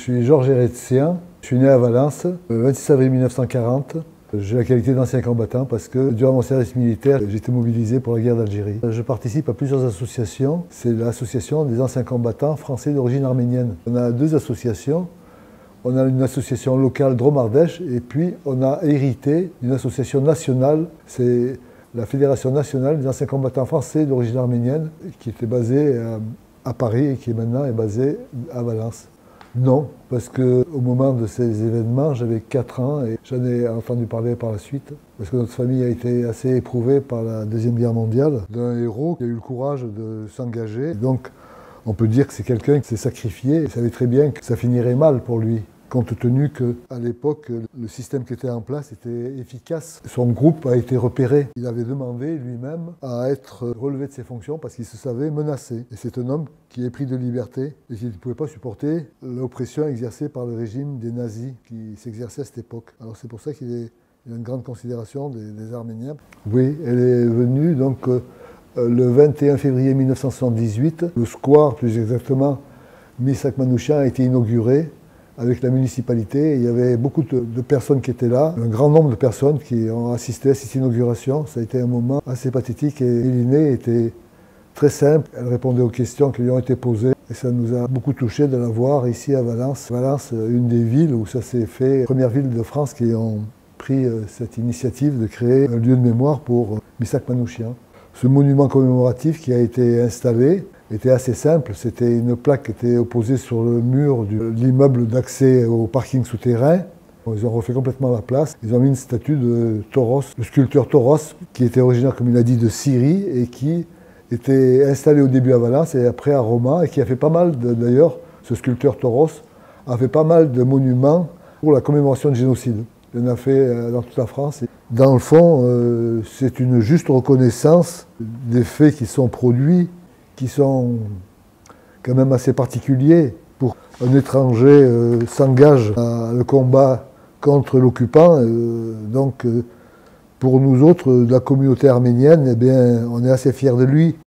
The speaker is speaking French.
suis Georges Eretzien, je suis né à Valence le 26 avril 1940. J'ai la qualité d'ancien combattant parce que durant mon service militaire, j'ai été mobilisé pour la guerre d'Algérie. Je participe à plusieurs associations. C'est l'association des anciens combattants français d'origine arménienne. On a deux associations. On a une association locale Drôme-Ardèche et puis on a hérité d'une association nationale. C'est la Fédération nationale des anciens combattants français d'origine arménienne qui était basée à Paris et qui maintenant est basée à Valence. Non, parce qu'au moment de ces événements, j'avais 4 ans et j'en ai entendu parler par la suite. Parce que notre famille a été assez éprouvée par la Deuxième Guerre mondiale, d'un héros qui a eu le courage de s'engager. Donc on peut dire que c'est quelqu'un qui s'est sacrifié et savait très bien que ça finirait mal pour lui. Compte tenu qu'à l'époque, le système qui était en place était efficace. Son groupe a été repéré. Il avait demandé lui-même à être relevé de ses fonctions parce qu'il se savait menacé. Et c'est un homme qui est pris de liberté et qui ne pouvait pas supporter l'oppression exercée par le régime des nazis qui s'exerçait à cette époque. Alors c'est pour ça qu'il a une grande considération des Arméniens. Oui, elle est venue donc le 21 février 1978. Le square, plus exactement, Misak Manouchian a été inauguré. Avec la municipalité, il y avait beaucoup de personnes qui étaient là, un grand nombre de personnes qui ont assisté à cette inauguration. Ça a été un moment assez pathétique et Elinée était très simple. Elle répondait aux questions qui lui ont été posées et ça nous a beaucoup touché de la voir ici à Valence. Valence, une des villes où ça s'est fait, première ville de France qui ont pris cette initiative de créer un lieu de mémoire pour Misak Manouchian. Ce monument commémoratif qui a été installé était assez simple. C'était une plaque qui était posée sur le mur de l'immeuble d'accès au parking souterrain. Ils ont refait complètement la place. Ils ont mis une statue de Tauros, le sculpteur Tauros, qui était originaire, comme il a dit, de Syrie et qui était installé au début à Valence et après à Roma et qui a fait pas mal, d'ailleurs, ce sculpteur Tauros a fait pas mal de monuments pour la commémoration du génocide. Il en a fait dans toute la France. Dans le fond, c'est une juste reconnaissance des faits qui sont produits, qui sont quand même assez particuliers. Pour un étranger s'engage à le combat contre l'occupant, donc pour nous autres, la communauté arménienne, eh bien, on est assez fiers de lui.